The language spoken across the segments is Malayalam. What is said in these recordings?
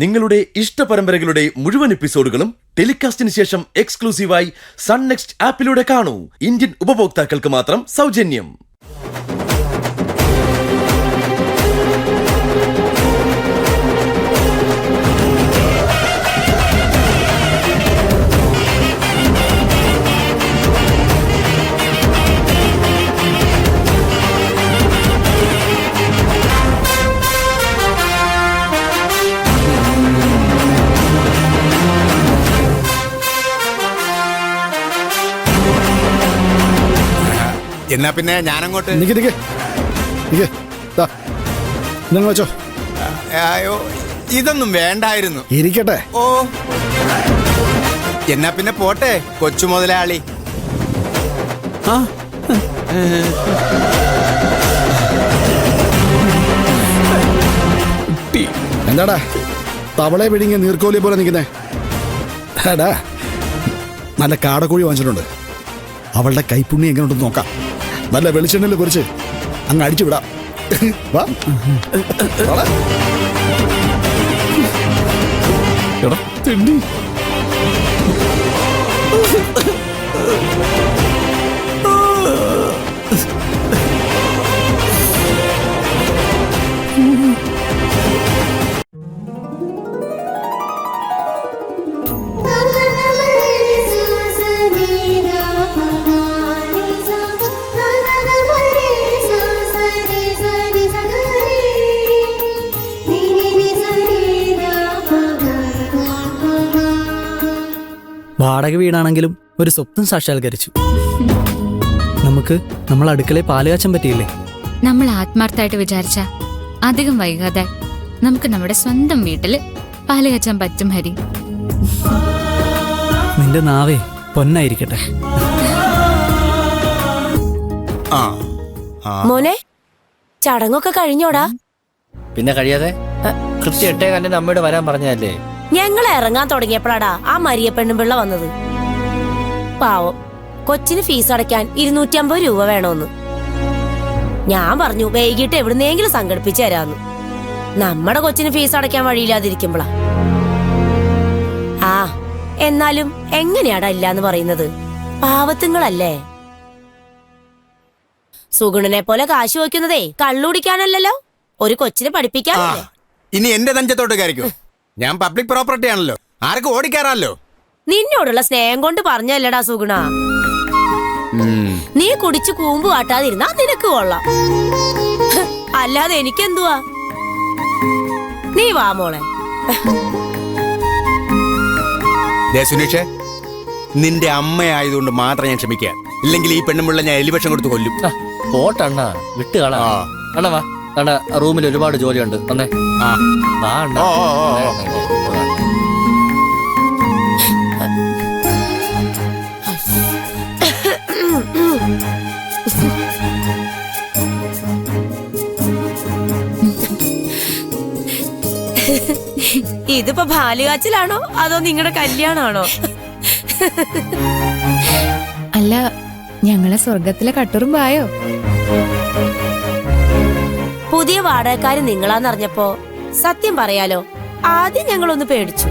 നിങ്ങളുടെ ഇഷ്ട പരമ്പരകളുടെ മുഴുവൻ എപ്പിസോഡുകളും ടെലികാസ്റ്റിന് ശേഷം എക്സ്ക്ലൂസീവായി സൺ നെക്സ്റ്റ് ആപ്പിലൂടെ കാണൂ. ഇന്ത്യൻ ഉപഭോക്താക്കൾക്ക് മാത്രം സൗജന്യം. എന്നാ പിന്നെ ഞാനങ്ങോട്ട് വെച്ചോ. അയ്യോ, ഇതൊന്നും വേണ്ടായിരുന്നു. ഇരിക്കട്ടെ. ഓ, എന്നാ പിന്നെ പോട്ടെ കൊച്ചു മുതലാളി. എന്താടാ തവളെ പിടിങ്ങി നീർക്കോലിയെ പോലെ നിൽക്കുന്നേ? എടാ, നല്ല കാടക്കോഴി വാങ്ങിച്ചിട്ടുണ്ട്. അവളുടെ കൈപ്പുണ്ണി എങ്ങനെയുണ്ടെന്ന് നോക്കാം. നല്ല വെളിച്ചെണ്ണയിൽ കുറിച്ച് അങ്ങ് അടിച്ചു വിടാം. വാ. എടാ തെണ്ടി. വാടക വീടാണെങ്കിലും ഒരു സ്വപ്നം സാക്ഷാത്കരിച്ചു. നമുക്ക് നമ്മൾ അടുക്കളയിൽ പാല് കാച്ചാൻ പറ്റിയില്ലേ? നമ്മൾ ആത്മാർത്ഥമായിട്ട് വിചാരിച്ച അധികം വൈകാതെ നമുക്ക് നമ്മുടെ സ്വന്തം വീട്ടില് പാല് കാച്ചാൻ പറ്റും. ഹരി, നിന്റെ നാവേ പൊന്നായിരിക്കട്ടെ. മോനെ, ചടങ്ങൊക്കെ കഴിഞ്ഞോടാ? പിന്നെ കഴിയാതെ കൃത്യം 8:15 അമ്മയോട് വരാൻ പറഞ്ഞതല്ലേ? ഞങ്ങൾ ഇറങ്ങാൻ തുടങ്ങിയപ്പോഴാടാ ആ മരിയ പെണ്ണുപിള്ള വന്നത്. പാവം, കൊച്ചിന് ഫീസ് അടയ്ക്കാൻ 250 രൂപ വേണോന്ന്. ഞാൻ പറഞ്ഞു വൈകിട്ട് എവിടുന്നെങ്കിലും സംഘടിപ്പിച്ചു തരാന്ന്. നമ്മുടെ കൊച്ചിന് ഫീസ് അടയ്ക്കാൻ വഴിയില്ലാതിരിക്കുമ്പോളാ. ആ എന്നാലും എങ്ങനെയാടാ ഇല്ലാന്ന് പറയുന്നത്? പാവത്തുങ്ങളല്ലേ. സുഗുണനെ പോലെ കാശ് വയ്ക്കുന്നതേ കള്ളുടിക്കാനല്ലല്ലോ, ഒരു കൊച്ചിനെ പഠിപ്പിക്കാനല്ലേ. ഇനി എന്റെ തഞ്ചത്തോട്ട് കയറിക്കോ. ഞാൻ പബ്ലിക് പ്രോപ്പർട്ടി ആണല്ലോ, ആർക്കും ഓടിക്കാറല്ലോ. നിന്നോടുള്ള സ്നേഹം കൊണ്ട് പറഞ്ഞല്ലടാ സുഗുണ. നീ കുടിച്ചു കൂമ്പ് കാട്ടാതിരുന്നാ നിനക്ക് കൊള്ളാം, അല്ലാതെ എനിക്കെന്തുവാ. നീ വാ മോളെ. സുനീഷേ, നിന്റെ അമ്മയായതുകൊണ്ട് മാത്രം ഞാൻ ക്ഷമിക്കുക. ഇല്ലെങ്കിൽ ഈ പെണ്ണുമുള്ള ഞാൻ എലിവിഷം കൊടുത്ത് കൊല്ലും. പോട്ടണ്ണ വിട്ട് കളാ. അണ്ണ വാ, അണ്ണ റൂമിൽ ഒരുപാട് ജോലിയുണ്ട്. വന്നേ. വാ അണ്ണ. ഇതിപ്പോ ബാലുകാച്ചിലാണോ അതോ നിങ്ങളുടെ കല്യാണാണോ? അല്ല, ഞങ്ങളെ സ്വർഗത്തിലെ കട്ടുറുമ്പായോ? പുതിയ വാടകക്കാര് നിങ്ങളാന്നറിഞ്ഞപ്പോ സത്യം പറയാലോ ആദ്യം ഞങ്ങളൊന്ന് പേടിച്ചു.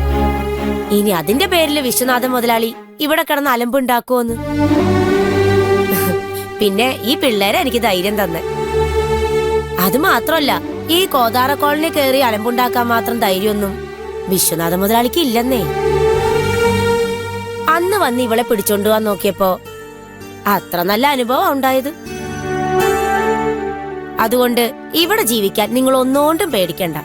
ഇനി അതിന്റെ പേരില് വിശ്വനാഥൻ മുതലാളി ഇവിടെ കിടന്ന് അലമ്പുണ്ടാക്കുവോന്ന്. പിന്നെ ഈ പിള്ളേരെ എനിക്ക് ധൈര്യം തന്നെ. അത് മാത്രമല്ല, ഈ കോതാറ കോളനി കയറി അലമ്പുണ്ടാക്കാൻ മാത്രം ധൈര്യമൊന്നും വിശ്വനാഥ മുതലാളിക്ക് ഇല്ലെന്നേ. അന്ന് വന്ന് ഇവളെ പിടിച്ചോണ്ടുപോവാൻ നോക്കിയപ്പോ അത്ര നല്ല അനുഭവം ഉണ്ടായത്. അതുകൊണ്ട് ഇവിടെ ജീവിക്കാൻ നിങ്ങൾ ഒന്നുകൊണ്ടും പേടിക്കണ്ട.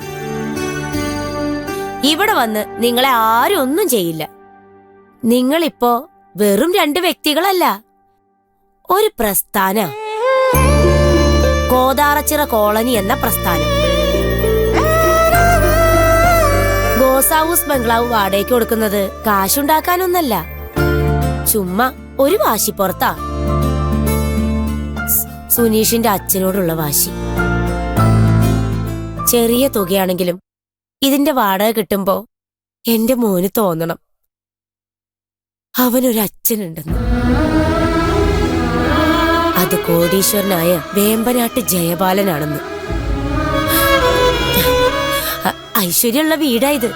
ഇവിടെ വന്ന് നിങ്ങളെ ആരും ഒന്നും ചെയ്യില്ല. നിങ്ങളിപ്പോ വെറും 2 വ്യക്തികളല്ല, ഒരു പ്രസ്ഥാന. കോതാറച്ചിറ കോളനി എന്ന പ്രസ്ഥാനം. ഗോസ് ഹൗസ് ബംഗ്ലാവ് വാടകയ്ക്ക് കൊടുക്കുന്നത് കാശുണ്ടാക്കാനൊന്നല്ല, ചുമ്മാ ഒരു വാശിപ്പുറത്താ. സുനീഷിന്റെ അച്ഛനോടുള്ള വാശി. ചെറിയ തുകയാണെങ്കിലും ഇതിന്റെ വാടക കിട്ടുമ്പോ എന്റെ മോന് തോന്നണം അവനൊരു അച്ഛനുണ്ടെന്ന്. അത് കോടീശ്വരനായ വേമ്പനാട്ട് ജയപാലനാണെന്ന്. ഐശ്വര്യമുള്ള വീടായത്.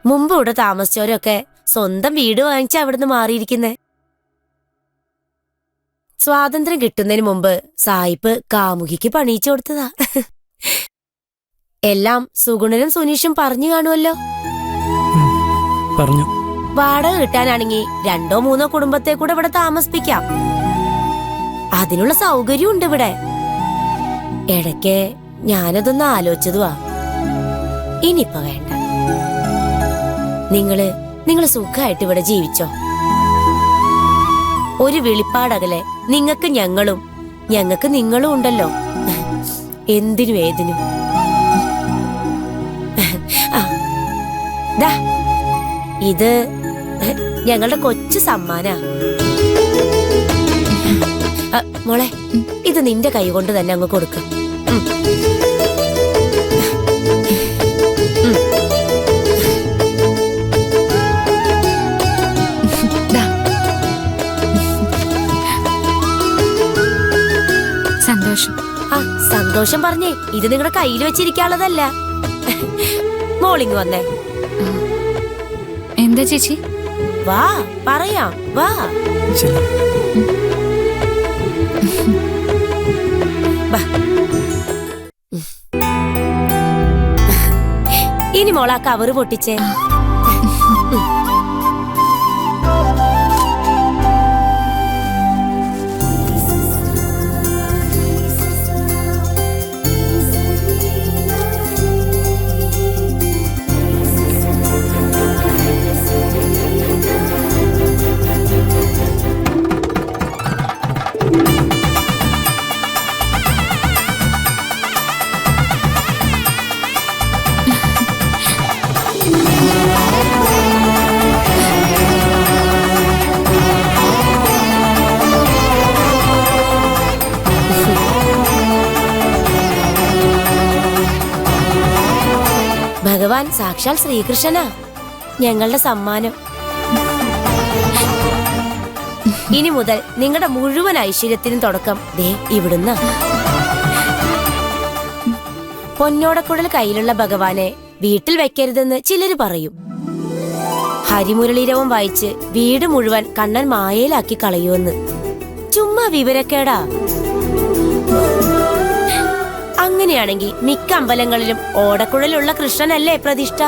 മുമ്പ് ഇവിടെ താമസിച്ചവരൊക്കെ സ്വന്തം വീട് വാങ്ങിച്ച അവിടുന്ന് മാറിയിരിക്കുന്നേ. സ്വാതന്ത്ര്യം കിട്ടുന്നതിന് മുമ്പ് സായിപ്പ് കാമുകിക്ക് പണിയിച്ചു കൊടുത്തതാ. എല്ലാം സുഗുണനും സുനീഷും പറഞ്ഞു കാണുമല്ലോ. പറഞ്ഞു. വാടക കിട്ടാനാണെങ്കിൽ 2 or 3 കുടുംബത്തെ കൂടെ ഇവിടെ താമസിപ്പിക്കാം. അതിനുള്ള സൗകര്യം ഉണ്ട് ഇവിടെ. ഇടയ്ക്ക് ഞാനതൊന്ന് ആലോചിച്ചതുവാ. ഇനിയിപ്പ വേണ്ട. നിങ്ങള് സുഖമായിട്ട് ഇവിടെ ജീവിച്ചോ. ഒരു വിളിപ്പാടകലെ നിങ്ങക്ക് ഞങ്ങളും ഞങ്ങക്ക് നിങ്ങളും ഉണ്ടല്ലോ. എന്തിനും ഏതിനും. ദാ ഇത് ഞങ്ങളുടെ കൊച്ചു സമ്മാനാ. മോളെ, ഇത് നിന്റെ കൈ കൊണ്ട് തന്നെ അങ്ങ് കൊടുക്കും. സന്തോഷം. സന്തോഷം പറഞ്ഞേ, ഇത് നിങ്ങളുടെ കയ്യിൽ വെച്ചിരിക്കാനുള്ളതല്ല. മോളിങ് വന്നേ. എന്താ ചേച്ചി? വാ പറയാം, വാ. ശരി. ഇനി മോളാ കവറ് പൊട്ടിച്ചേ. ഭഗവാൻ സാക്ഷാൽ ശ്രീകൃഷ്ണനാ ഞങ്ങളുടെ സമ്മാനം. ഇനി മുതൽ നിങ്ങളുടെ മുഴുവൻ ഐശ്വര്യത്തിനും തുടക്കം ദേ ഇവിടുന്ന്. പൊന്നോടക്കുഴൽ കയ്യിലുള്ള ഭഗവാനെ വീട്ടിൽ വെക്കരുതെന്ന് ചിലര് പറയും. ഹരിമുരളീരവം വായിച്ച് വീട് മുഴുവൻ കണ്ണൻ മായയിലാക്കി കളയുമെന്ന്. ചുമ്മാ വിവരക്കേടാ. അങ്ങനെയാണെങ്കിൽ മിക്ക അമ്പലങ്ങളിലും ഓടക്കുഴലുള്ള കൃഷ്ണനല്ലേ പ്രതിഷ്ഠ.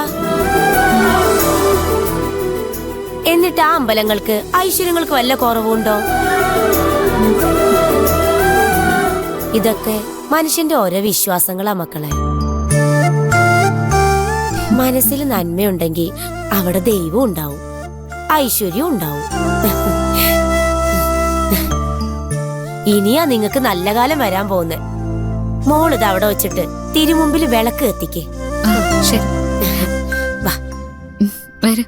എന്നിട്ട് ആ അമ്പലങ്ങൾക്ക് ഐശ്വര്യങ്ങൾക്ക് വല്ല കുറവുണ്ടോ? ഇതൊക്കെ മനുഷ്യന്റെ ഓരോ വിശ്വാസങ്ങളാ മക്കളെ. മനസ്സിൽ നന്മയുണ്ടെങ്കിൽ അവിടെ ദൈവം ഉണ്ടാവും, ഐശ്വര്യം ഉണ്ടാവും. ഇനിയാ നിങ്ങൾക്ക് നല്ല കാലം വരാൻ പോകുന്നേ. മോളിത് അവിടെ വെച്ചിട്ട് തിരുമുമ്പിൽ വിളക്ക് എത്തിക്കേ. ശരി. വാ. വരൂ.